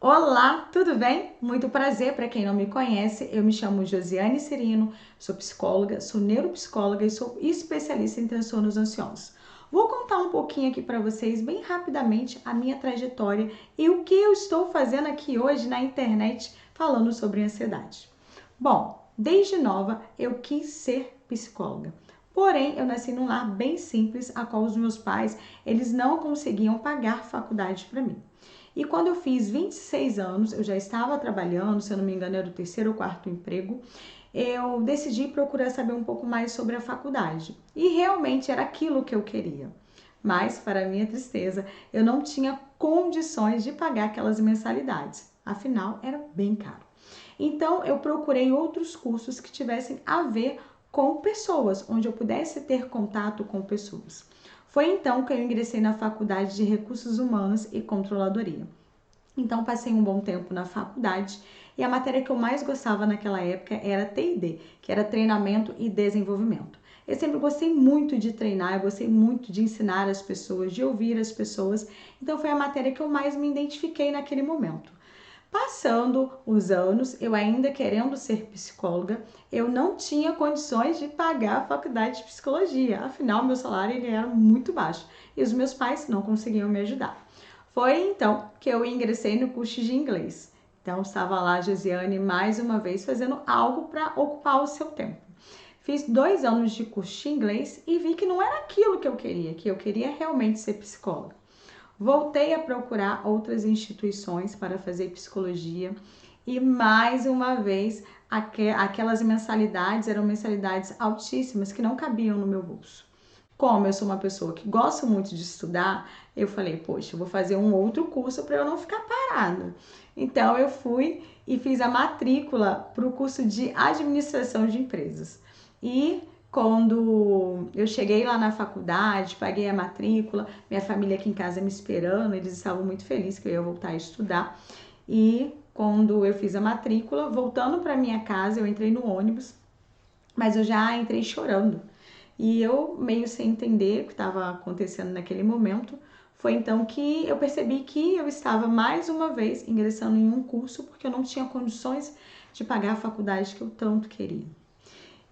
Olá, tudo bem? Muito prazer, para quem não me conhece, eu me chamo Josiane Cirino, sou psicóloga, sou neuropsicóloga e sou especialista em transtornos ansiosos. Vou contar um pouquinho aqui para vocês, bem rapidamente, a minha trajetória e o que eu estou fazendo aqui hoje na internet falando sobre ansiedade. Bom, desde nova eu quis ser psicóloga. Porém, eu nasci num lar bem simples, a qual os meus pais, eles não conseguiam pagar faculdade para mim. E quando eu fiz 26 anos, eu já estava trabalhando, se eu não me engano era o terceiro ou quarto emprego, eu decidi procurar saber um pouco mais sobre a faculdade. E realmente era aquilo que eu queria. Mas, para minha tristeza, eu não tinha condições de pagar aquelas mensalidades. Afinal, era bem caro. Então, eu procurei outros cursos que tivessem a ver com pessoas, onde eu pudesse ter contato com pessoas. Foi então que eu ingressei na Faculdade de Recursos Humanos e Controladoria. Então, passei um bom tempo na faculdade e a matéria que eu mais gostava naquela época era TD, que era Treinamento e Desenvolvimento. Eu sempre gostei muito de treinar, eu gostei muito de ensinar as pessoas, de ouvir as pessoas, então foi a matéria que eu mais me identifiquei naquele momento. Passando os anos, eu ainda querendo ser psicóloga, eu não tinha condições de pagar a faculdade de psicologia. Afinal, meu salário ele era muito baixo e os meus pais não conseguiam me ajudar. Foi então que eu ingressei no curso de inglês. Então, estava lá a Josiane mais uma vez fazendo algo para ocupar o seu tempo. Fiz 2 anos de curso de inglês e vi que não era aquilo que eu queria realmente ser psicóloga. Voltei a procurar outras instituições para fazer psicologia e mais uma vez aquelas mensalidades eram mensalidades altíssimas que não cabiam no meu bolso. Como eu sou uma pessoa que gosto muito de estudar, eu falei, poxa, eu vou fazer um outro curso para eu não ficar parada. Então eu fui e fiz a matrícula para o curso de administração de empresas. E quando eu cheguei lá na faculdade, paguei a matrícula, minha família aqui em casa me esperando, eles estavam muito felizes que eu ia voltar a estudar. E quando eu fiz a matrícula, voltando para minha casa, eu entrei no ônibus, mas eu já entrei chorando. E eu, meio sem entender o que estava acontecendo naquele momento, foi então que eu percebi que eu estava mais uma vez ingressando em um curso porque eu não tinha condições de pagar a faculdade que eu tanto queria.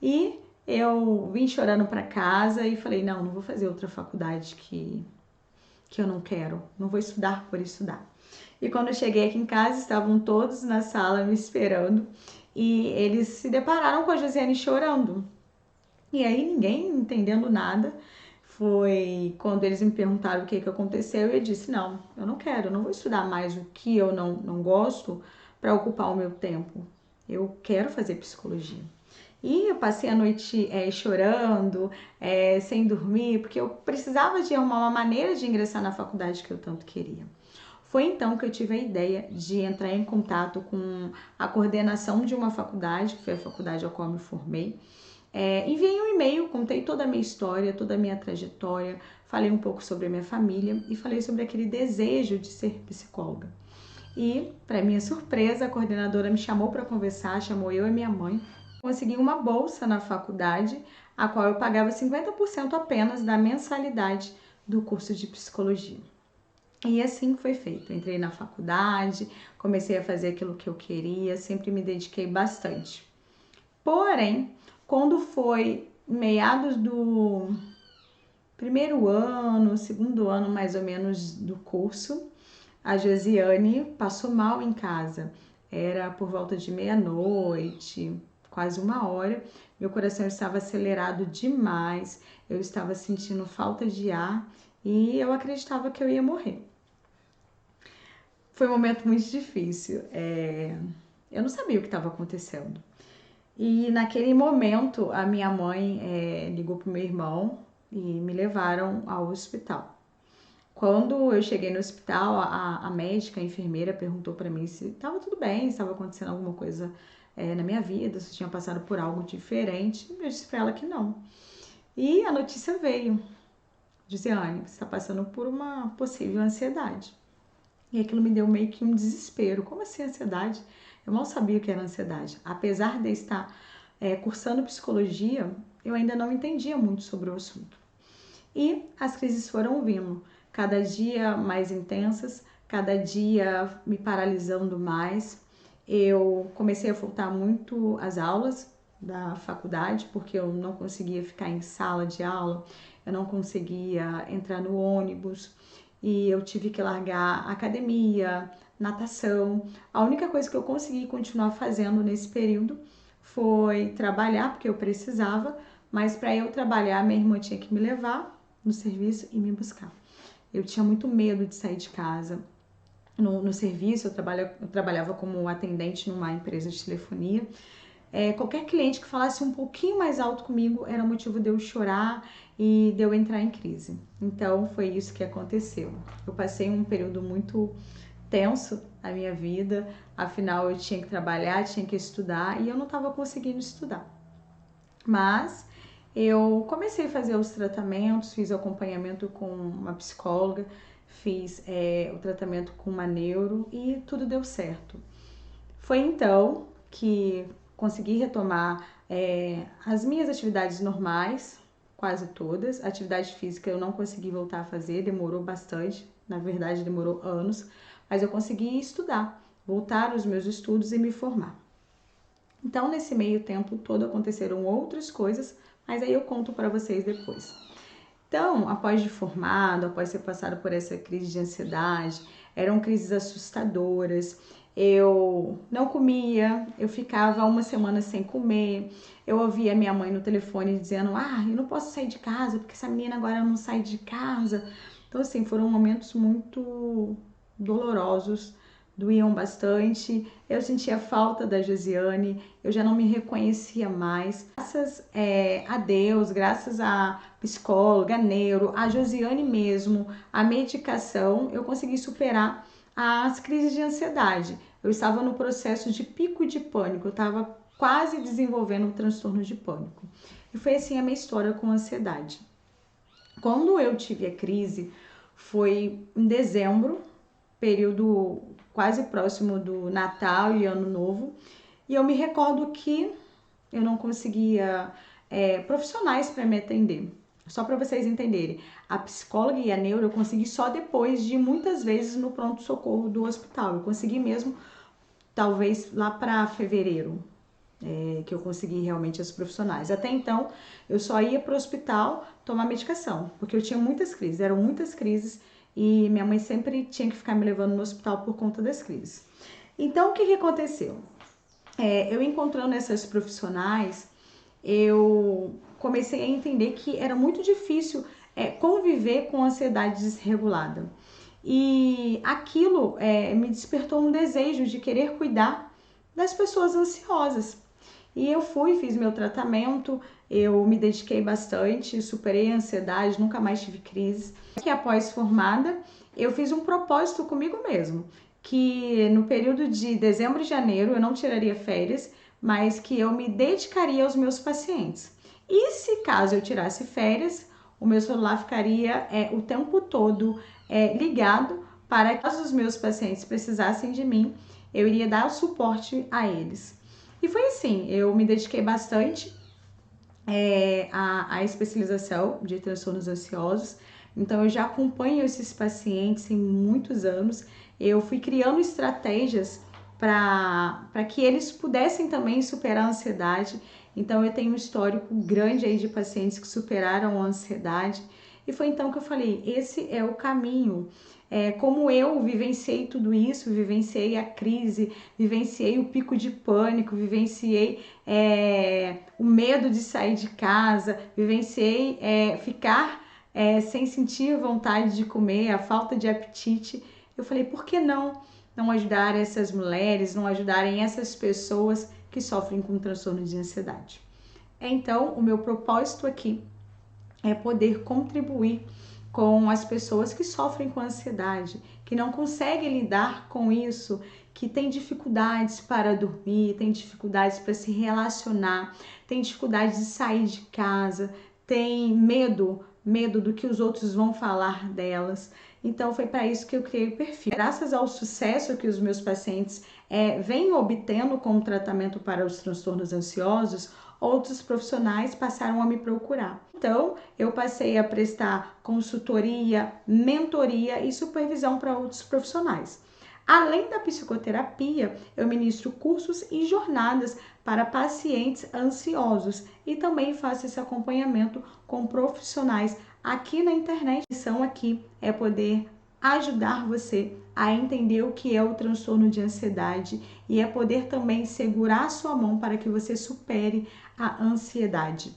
E eu vim chorando para casa e falei, não vou fazer outra faculdade que eu não quero, não vou estudar por estudar. E quando eu cheguei aqui em casa, estavam todos na sala me esperando e eles se depararam com a Josiane chorando. E aí ninguém entendendo nada, foi quando eles me perguntaram o que aconteceu e eu disse, não, eu não quero, eu não vou estudar mais o que eu não gosto para ocupar o meu tempo. Eu quero fazer psicologia. E eu passei a noite chorando, sem dormir, porque eu precisava de arrumar uma maneira de ingressar na faculdade que eu tanto queria. Foi então que eu tive a ideia de entrar em contato com a coordenação de uma faculdade, que foi a faculdade a qual eu me formei. Enviei um e-mail, contei toda a minha história, toda a minha trajetória, falei um pouco sobre a minha família e falei sobre aquele desejo de ser psicóloga. E, para minha surpresa, a coordenadora me chamou para conversar, chamou eu e minha mãe. Consegui uma bolsa na faculdade, a qual eu pagava 50% apenas da mensalidade do curso de psicologia. E assim foi feito. Entrei na faculdade, comecei a fazer aquilo que eu queria, sempre me dediquei bastante. Porém, quando foi meados do primeiro ano, segundo ano mais ou menos do curso, a Josiane passou mal em casa. Era por volta de meia-noite, quase 1 hora. Meu coração estava acelerado demais, eu estava sentindo falta de ar e eu acreditava que eu ia morrer. Foi um momento muito difícil. Eu não sabia o que estava acontecendo. E naquele momento a minha mãe ligou para o meu irmão e me levaram ao hospital. Quando eu cheguei no hospital, a médica, a enfermeira perguntou para mim se estava tudo bem, se estava acontecendo alguma coisa na minha vida, se eu tinha passado por algo diferente. Eu disse para ela que não. E a notícia veio. Josiane, você está passando por uma possível ansiedade. E aquilo me deu meio que um desespero. Como assim ansiedade? Eu mal sabia o que era ansiedade. Apesar de estar cursando psicologia, eu ainda não entendia muito sobre o assunto. E as crises foram vindo, cada dia mais intensas, cada dia me paralisando mais. Eu comecei a faltar muito às aulas da faculdade, porque eu não conseguia ficar em sala de aula, eu não conseguia entrar no ônibus e eu tive que largar academia, natação. A única coisa que eu consegui continuar fazendo nesse período foi trabalhar, porque eu precisava, mas para eu trabalhar, minha irmã tinha que me levar no serviço e me buscar. Eu tinha muito medo de sair de casa. No serviço, eu trabalhava como atendente numa empresa de telefonia. Qualquer cliente que falasse um pouquinho mais alto comigo era motivo de eu chorar e de eu entrar em crise. Então, foi isso que aconteceu. Eu passei um período muito tenso na minha vida, afinal eu tinha que trabalhar, tinha que estudar e eu não estava conseguindo estudar. Mas eu comecei a fazer os tratamentos, fiz o acompanhamento com uma psicóloga, fiz o tratamento com uma neuro e tudo deu certo. Foi então que consegui retomar as minhas atividades normais, quase todas. Atividade física eu não consegui voltar a fazer, demorou bastante, na verdade demorou anos, mas eu consegui estudar, voltar aos meus estudos e me formar. Então, nesse meio tempo todo aconteceram outras coisas, mas aí eu conto para vocês depois. Então, após de formado, após ter passado por essa crise de ansiedade, eram crises assustadoras. Eu não comia, eu ficava uma semana sem comer. Eu ouvia minha mãe no telefone dizendo: eu não posso sair de casa porque essa menina agora não sai de casa. Então, assim, foram momentos muito dolorosos, doíam bastante. Eu sentia falta da Josiane, eu já não me reconhecia mais. Graças a Deus, graças à psicóloga, a neuro, a Josiane mesmo, a medicação, eu consegui superar as crises de ansiedade. Eu estava no processo de pico de pânico, eu estava quase desenvolvendo um transtorno de pânico. E foi assim a minha história com ansiedade. Quando eu tive a crise, foi em dezembro, período quase próximo do Natal e Ano Novo, e eu me recordo que eu não conseguia profissionais para me atender. Só para vocês entenderem, a psicóloga e a neuro eu consegui só depois de muitas vezes no pronto-socorro do hospital. Eu consegui mesmo, talvez lá para fevereiro, que eu consegui realmente as profissionais. Até então, eu só ia para o hospital tomar medicação, porque eu tinha muitas crises, eram muitas crises, e minha mãe sempre tinha que ficar me levando no hospital por conta das crises. Então, o que aconteceu? Eu encontrando essas profissionais, eu comecei a entender que era muito difícil conviver com ansiedade desregulada. E aquilo me despertou um desejo de querer cuidar das pessoas ansiosas. E eu fiz meu tratamento, eu me dediquei bastante, superei a ansiedade, nunca mais tive crise. E após formada, eu fiz um propósito comigo mesmo, que no período de dezembro e janeiro eu não tiraria férias, mas que eu me dedicaria aos meus pacientes. E se caso eu tirasse férias, o meu celular ficaria o tempo todo ligado para que caso os meus pacientes precisassem de mim, eu iria dar o suporte a eles. E foi assim, eu me dediquei bastante à especialização de transtornos ansiosos. Então, eu já acompanho esses pacientes em muitos anos. Eu fui criando estratégias para que eles pudessem também superar a ansiedade. Então, eu tenho um histórico grande aí de pacientes que superaram a ansiedade. E foi então que eu falei, esse é o caminho. Como eu vivenciei tudo isso, vivenciei a crise, vivenciei o pico de pânico, vivenciei o medo de sair de casa, vivenciei ficar sem sentir vontade de comer, a falta de apetite. Eu falei, por que não ajudar essas mulheres, não ajudarem essas pessoas que sofrem com transtorno de ansiedade? Então, o meu propósito aqui é poder contribuir com as pessoas que sofrem com ansiedade, que não conseguem lidar com isso, que têm dificuldades para dormir, têm dificuldades para se relacionar, têm dificuldade de sair de casa, têm medo do que os outros vão falar delas. Então foi para isso que eu criei o perfil. Graças ao sucesso que os meus pacientes vêm obtendo com o tratamento para os transtornos ansiosos, outros profissionais passaram a me procurar. Então, eu passei a prestar consultoria, mentoria e supervisão para outros profissionais. Além da psicoterapia, eu ministro cursos e jornadas para pacientes ansiosos e também faço esse acompanhamento com profissionais aqui na internet. A missão aqui é poder ajudar você a entender o que é o transtorno de ansiedade e é poder também segurar a sua mão para que você supere a ansiedade.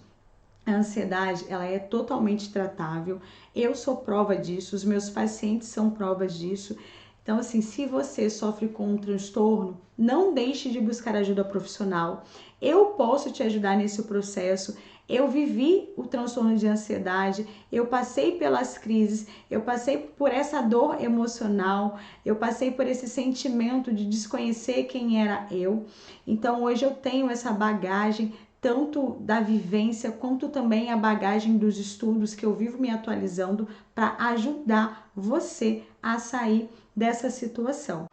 A ansiedade, ela é totalmente tratável. Eu sou prova disso, os meus pacientes são provas disso. Então, assim, se você sofre com um transtorno, não deixe de buscar ajuda profissional. Eu posso te ajudar nesse processo. Eu vivi o transtorno de ansiedade, eu passei pelas crises, eu passei por essa dor emocional, eu passei por esse sentimento de desconhecer quem era eu. Então, hoje eu tenho essa bagagem tanto da vivência quanto também a bagagem dos estudos que eu vivo me atualizando para ajudar você a sair dessa situação.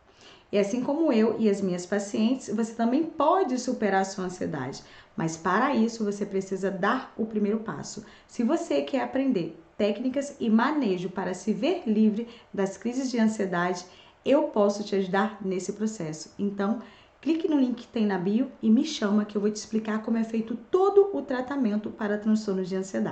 E assim como eu e as minhas pacientes, você também pode superar a sua ansiedade, mas para isso você precisa dar o primeiro passo. Se você quer aprender técnicas e manejo para se ver livre das crises de ansiedade, eu posso te ajudar nesse processo. Então, clique no link que tem na bio e me chama que eu vou te explicar como é feito todo o tratamento para transtornos de ansiedade.